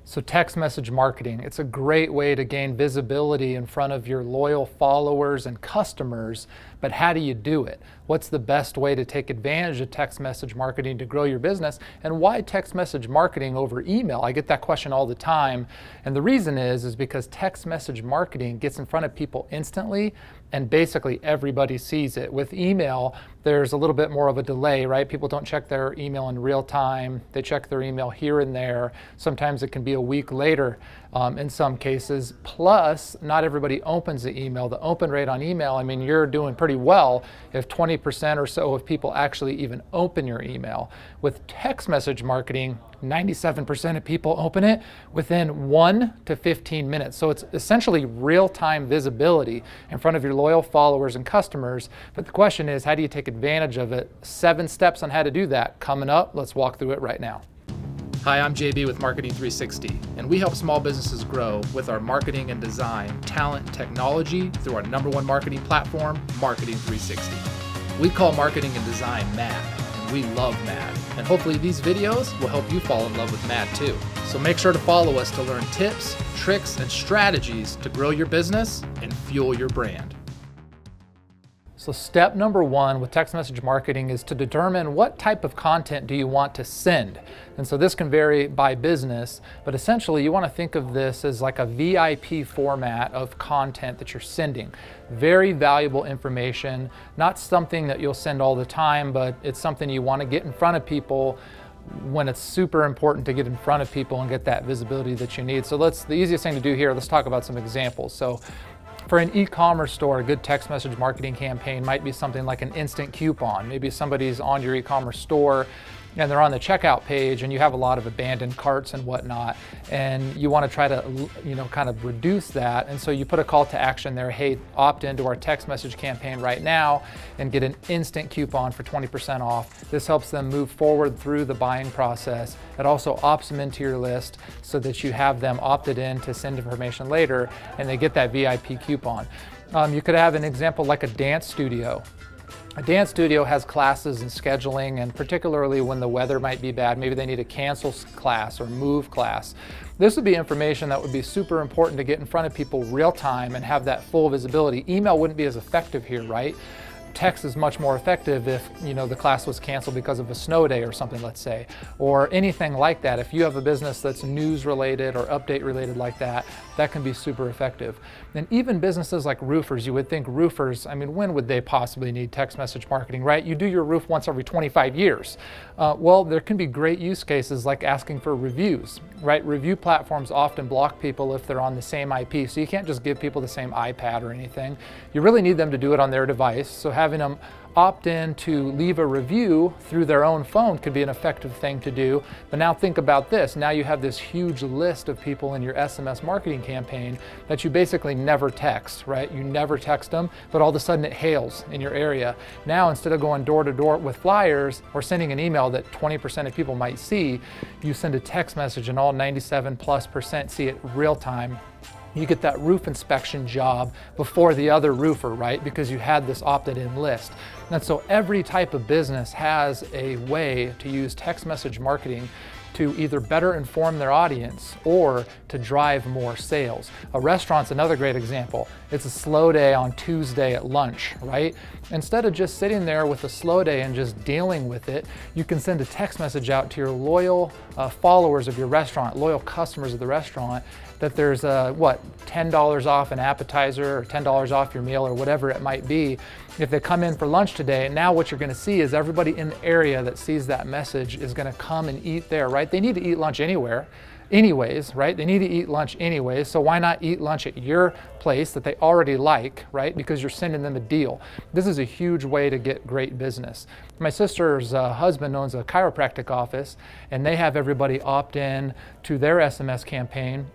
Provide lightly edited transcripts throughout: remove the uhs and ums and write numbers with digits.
So text message marketing, it's a great way to gain visibility in front of your loyal followers and customers, but how do you do it? What's the best way to take advantage of text message marketing to grow your business? And why text message marketing over email? I get that question all the time. And the reason is because text message marketing gets in front of people instantly and basically everybody sees it. With email, there's a little bit more of a delay, right? People don't check their email in real time. They check their email here and there. Sometimes it can be a week later in some cases. Plus, not everybody opens the email. The open rate on email, I mean, you're doing pretty well if 20% or so of people actually even open your email. With text message marketing, 97% of people open it within 1 to 15 minutes. So it's essentially real-time visibility in front of your loyal followers and customers. But the question is, how do you take advantage of it? 7 steps on how to do that coming up. Let's walk through it right now. Hi, I'm JB with Marketing 360, and we help small businesses grow with our marketing and design, talent, and technology through our #1 marketing platform, Marketing 360. We call marketing and design mad, and we love mad. And hopefully these videos will help you fall in love with mad too. So make sure to follow us to learn tips, tricks, and strategies to grow your business and fuel your brand. So step number 1 with text message marketing is to determine what type of content do you want to send. And so this can vary by business, but essentially you want to think of this as like a VIP format of content that you're sending. Very valuable information, not something that you'll send all the time, but it's something you want to get in front of people when it's super important to get in front of people and get that visibility that you need. So the easiest thing to do here, let's talk about some examples. So for an e-commerce store, a good text message marketing campaign might be something like an instant coupon. Maybe somebody's on your e-commerce store and they're on the checkout page and you have a lot of abandoned carts and whatnot, and you want to try to, kind of reduce that. And so you put a call to action there, hey, opt into our text message campaign right now and get an instant coupon for 20% off. This helps them move forward through the buying process. It also opts them into your list so that you have them opted in to send information later and they get that VIP coupon. You could have an example like a dance studio. A dance studio has classes and scheduling, and particularly when the weather might be bad, maybe they need to cancel class or move class. This would be information that would be super important to get in front of people real time and have that full visibility. Email wouldn't be as effective here, right? Text is much more effective if the class was canceled because of a snow day or something, let's say, or anything like that. If you have a business that's news related or update related like that, that can be super effective. And even businesses like roofers, you would think roofers, I mean, when would they possibly need text message marketing, right? You do your roof once every 25 years. Well, there can be great use cases like asking for reviews, right? Review platforms often block people if they're on the same IP, so you can't just give people the same iPad or anything. You really need them to do it on their device. So having them opt in to leave a review through their own phone could be an effective thing to do. But now think about this. Now you have this huge list of people in your SMS marketing campaign that you basically never text, right? You never text them, but all of a sudden it hails in your area. Now, instead of going door to door with flyers or sending an email that 20% of people might see, you send a text message and all 97+% see it real time. You get that roof inspection job before the other roofer, right? Because you had this opted in list. And so every type of business has a way to use text message marketing to either better inform their audience or to drive more sales. A restaurant's another great example. It's a slow day on Tuesday at lunch, right? Instead of just sitting there with a slow day and just dealing with it, you can send a text message out to your loyal followers of your restaurant, loyal customers of the restaurant, that there's $10 off an appetizer or $10 off your meal or whatever it might be. If they come in for lunch today, now what you're gonna see is everybody in the area that sees that message is gonna come and eat there, right? They need to eat lunch anyways, right? They need to eat lunch anyways, so why not eat lunch at your place that they already like, right? Because you're sending them a deal. This is a huge way to get great business. My sister's husband owns a chiropractic office, and they have everybody opt in to their SMS campaign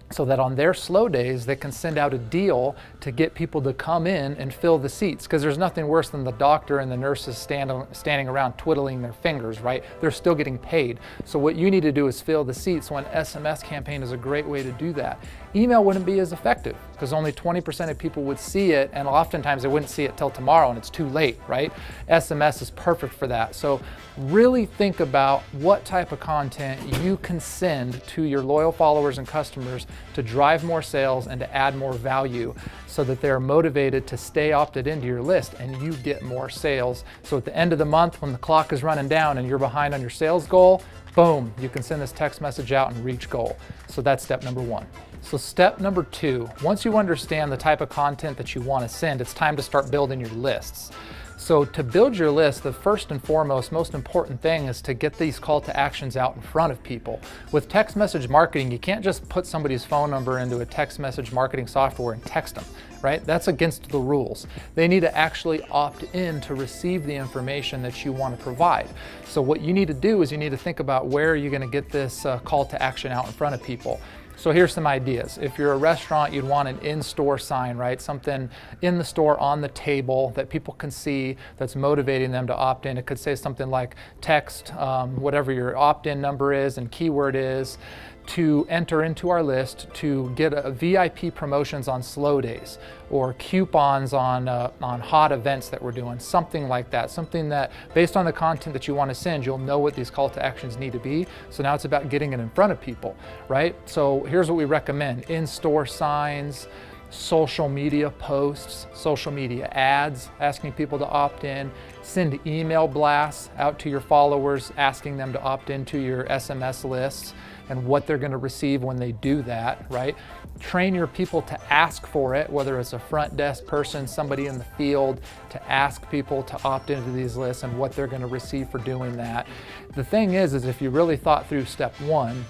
so that on their slow days, they can send out a deal to get people to come in and fill the seats. Because there's nothing worse than the doctor and the nurses standing around twiddling their fingers, right? They're still getting paid. So what you need to do is fill the seats. So an SMS campaign is a great way to do that. Email wouldn't be as effective. because only 20% of people would see it, and oftentimes they wouldn't see it till tomorrow and it's too late, right? SMS is perfect for that. So really think about what type of content you can send to your loyal followers and customers to drive more sales and to add more value so that they're motivated to stay opted into your list and you get more sales. So at the end of the month, when the clock is running down and you're behind on your sales goal, boom, you can send this text message out and reach goal. So that's step number one. So step number two, once you understand the type of content that you want to send, it's time to start building your lists. So to build your list, the first and foremost, most important thing is to get these call to actions out in front of people. With text message marketing, you can't just put somebody's phone number into a text message marketing software and text them, right? That's against the rules. They need to actually opt in to receive the information that you want to provide. So what you need to do is you need to think about where you're going to get this call to action out in front of people. So here's some ideas. If you're a restaurant, you'd want an in-store sign, right? Something in the store on the table that people can see that's motivating them to opt in. It could say something like text whatever your opt-in number is and keyword is to enter into our list to get a VIP promotions on slow days or coupons on hot events that we're doing, something like that. Something that based on the content that you want to send, you'll know what these call to actions need to be. So now it's about getting it in front of people, right? So here's what we recommend: in-store signs, social media posts, social media ads, asking people to opt in, send email blasts out to your followers, asking them to opt into your SMS lists and what they're going to receive when they do that, right? Train your people to ask for it, whether it's a front desk person, somebody in the field, to ask people to opt into these lists and what they're going to receive for doing that. The thing is if you really thought through step one,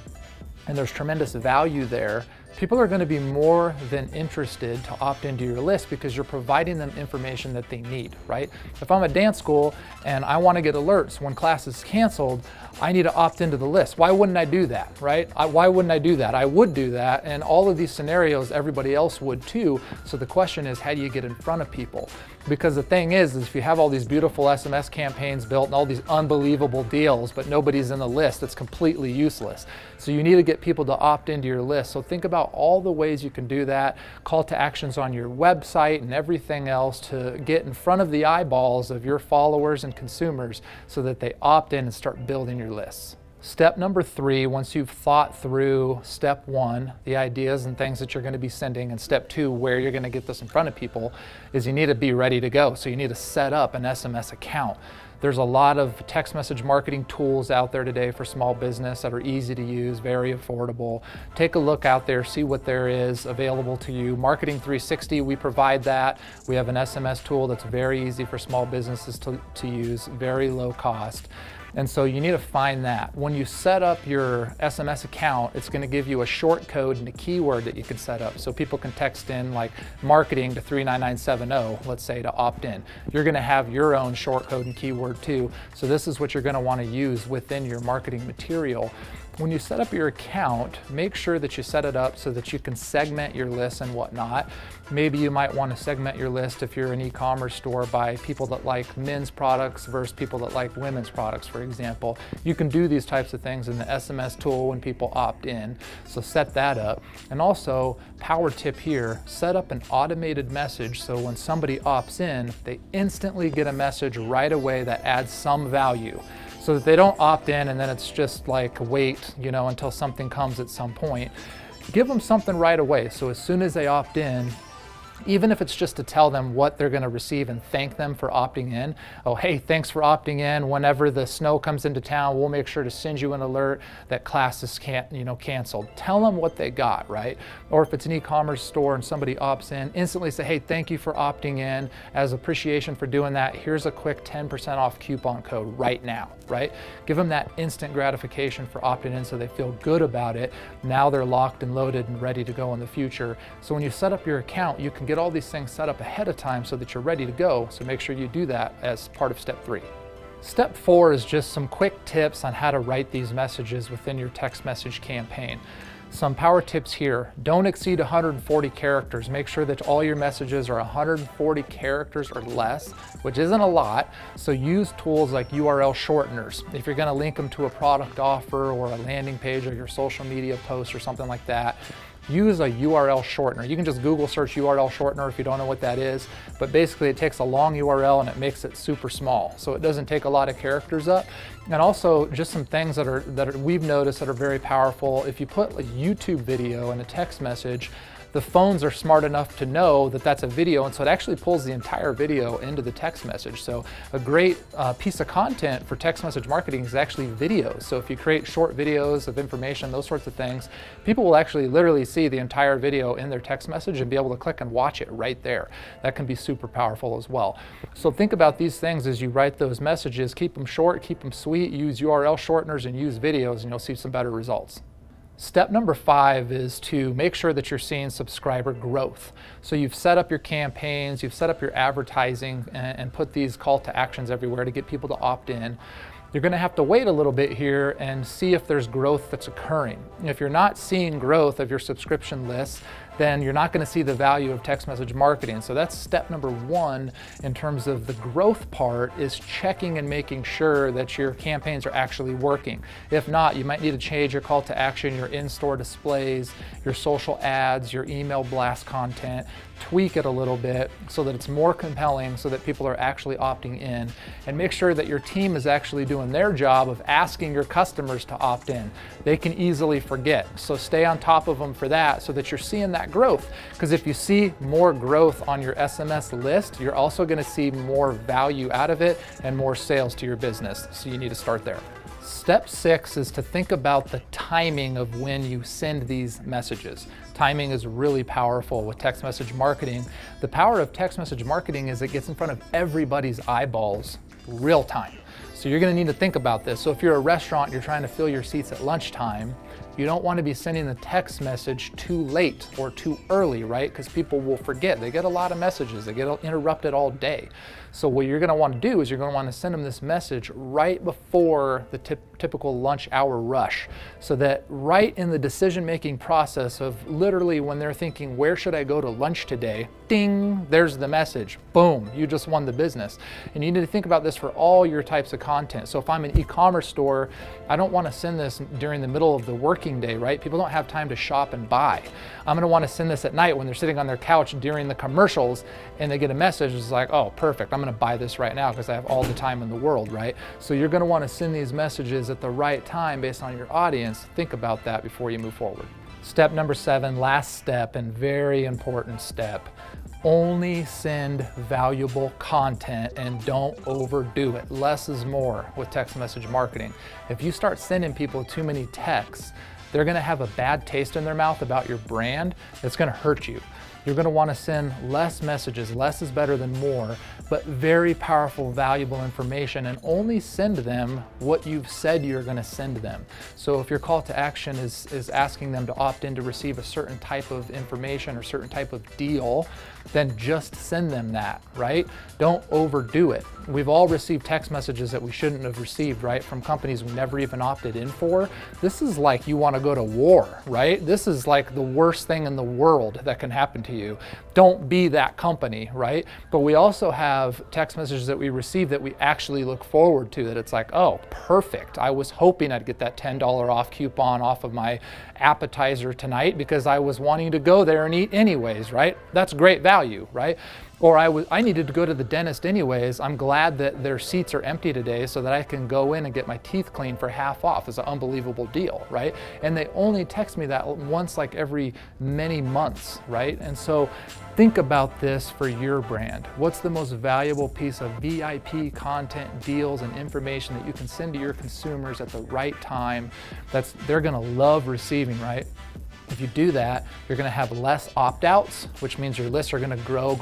and there's tremendous value there, people are going to be more than interested to opt into your list because you're providing them information that they need, right? If I'm a dance school and I want to get alerts when class is canceled, I need to opt into the list. Why wouldn't I do that, right? Why wouldn't I do that? I would do that, and all of these scenarios, everybody else would too. So the question is, how do you get in front of people? Because the thing is if you have all these beautiful SMS campaigns built and all these unbelievable deals, but nobody's in the list, it's completely useless. So you need to get people to opt into your list. So think about all the ways you can do that, call to actions on your website and everything else to get in front of the eyeballs of your followers and consumers so that they opt in and start building your lists. Step number three, once you've thought through step one, the ideas and things that you're going to be sending, and step two, where you're going to get this in front of people, is you need to be ready to go. So you need to set up an SMS account. There's a lot of text message marketing tools out there today for small business that are easy to use, very affordable. Take a look out there, see what there is available to you. Marketing 360, we provide that. We have an SMS tool that's very easy for small businesses to use, very low cost. And so you need to find that. When you set up your SMS account, it's going to give you a short code and a keyword that you can set up. So people can text in like marketing to 39970, let's say, to opt in. You're going to have your own short code and keyword too. So this is what you're going to want to use within your marketing material. When you set up your account, make sure that you set it up so that you can segment your lists and whatnot. Maybe you might want to segment your list if you're an e-commerce store by people that like men's products versus people that like women's products, for example. You can do these types of things in the SMS tool when people opt in, so set that up. And also, power tip here, set up an automated message so when somebody opts in, they instantly get a message right away that adds some value. So that they don't opt in and then it's just like wait, until something comes at some point. Give them something right away. So as soon as they opt in, even if it's just to tell them what they're going to receive and thank them for opting in. Oh, hey, thanks for opting in. Whenever the snow comes into town, we'll make sure to send you an alert that class is canceled. Tell them what they got, right? Or if it's an e-commerce store and somebody opts in, instantly say, hey, thank you for opting in. As appreciation for doing that, here's a quick 10% off coupon code right now, right? Give them that instant gratification for opting in so they feel good about it. Now they're locked and loaded and ready to go in the future. So when you set up your account, you can get all these things set up ahead of time so that you're ready to go. So make sure you do that as part of step 3. Step 4 is just some quick tips on how to write these messages within your text message campaign. Some power tips here. Don't exceed 140 characters. Make sure that all your messages are 140 characters or less, which isn't a lot. So use tools like URL shorteners. If you're going to link them to a product offer or a landing page or your social media post or something like that, use a URL shortener. You can just Google search URL shortener if you don't know what that is, but basically it takes a long URL and it makes it super small, so it doesn't take a lot of characters up. And also just some things that we've noticed that are very powerful. If you put a YouTube video in a text message, the phones are smart enough to know that that's a video, and so it actually pulls the entire video into the text message. So a great piece of content for text message marketing is actually videos. So if you create short videos of information, those sorts of things, people will actually literally see the entire video in their text message and be able to click and watch it right there. That can be super powerful as well. So think about these things as you write those messages. Keep them short, keep them sweet, use URL shorteners and use videos, and you'll see some better results. Step number 5 is to make sure that you're seeing subscriber growth. So you've set up your campaigns, you've set up your advertising, and put these call to actions everywhere to get people to opt in. You're going to have to wait a little bit here and see if there's growth that's occurring. If you're not seeing growth of your subscription lists, then you're not going to see the value of text message marketing. So that's step number 1 in terms of the growth part, is checking and making sure that your campaigns are actually working. If not, you might need to change your call to action, your in-store displays, your social ads, your email blast content, tweak it a little bit so that it's more compelling, so that people are actually opting in, and make sure that your team is actually doing their job of asking your customers to opt in. They can easily forget, so stay on top of them for that so that you're seeing that growth, because if you see more growth on your SMS list, you're also going to see more value out of it and more sales to your business, so you need to start there. Step 6 is to think about the timing of when you send these messages. Timing is really powerful with text message marketing. The power of text message marketing is it gets in front of everybody's eyeballs real time. So you're going to need to think about this. So if you're a restaurant, you're trying to fill your seats at lunchtime, you don't want to be sending the text message too late or too early, right? Because people will forget. They get a lot of messages. They get interrupted all day. So what you're going to want to do is you're going to want to send them this message right before the typical lunch hour rush, so that right in the decision-making process of literally when they're thinking, where should I go to lunch today? Ding, there's the message. Boom, you just won the business. And you need to think about this for all your types of content. So if I'm an e-commerce store, I don't want to send this during the middle of the working day, right? People don't have time to shop and buy. I'm going to want to send this at night when they're sitting on their couch during the commercials and they get a message. It's like, oh, perfect. I'm going to buy this right now because I have all the time in the world, right? So you're going to want to send these messages at the right time based on your audience. Think about that before you move forward. Step number 7, last step and very important step. Only send valuable content and don't overdo it. Less is more with text message marketing. If you start sending people too many texts, they're going to have a bad taste in their mouth about your brand. It's going to hurt you. You're going to want to send less messages. Less is better than more, but very powerful, valuable information, and only send them what you've said you're going to send them. So if your call to action is asking them to opt in to receive a certain type of information or certain type of deal, then just send them that, right? Don't overdo it. We've all received text messages that we shouldn't have received, right? From companies we never even opted in for. This is like you want to go to war, right? This is like the worst thing in the world that can happen to you. Don't be that company, right? But we also have text messages that we receive that we actually look forward to, that it's like, oh, perfect. I was hoping I'd get that $10 off coupon off of my appetizer tonight because I was wanting to go there and eat anyways, right? That's great value, right? Or I needed to go to the dentist anyways. I'm glad that their seats are empty today so that I can go in and get my teeth cleaned for half off. It's an unbelievable deal, right? And they only text me that once like every many months, right? And so think about this for your brand. What's the most valuable piece of VIP content, deals, and information that you can send to your consumers at the right time that's they're gonna love receiving, right? If you do that, you're going to have less opt-outs, which means your lists are going to grow.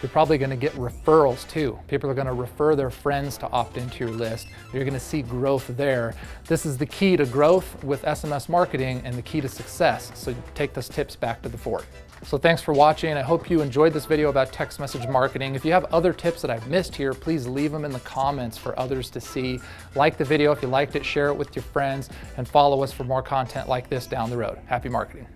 You're probably going to get referrals too. People are going to refer their friends to opt into your list. You're going to see growth there. This is the key to growth with SMS marketing and the key to success. So take those tips back to the fort. So thanks for watching. I hope you enjoyed this video about text message marketing. If you have other tips that I've missed here, please leave them in the comments for others to see. Like the video if you liked it, share it with your friends, and follow us for more content like this down the road. Happy marketing.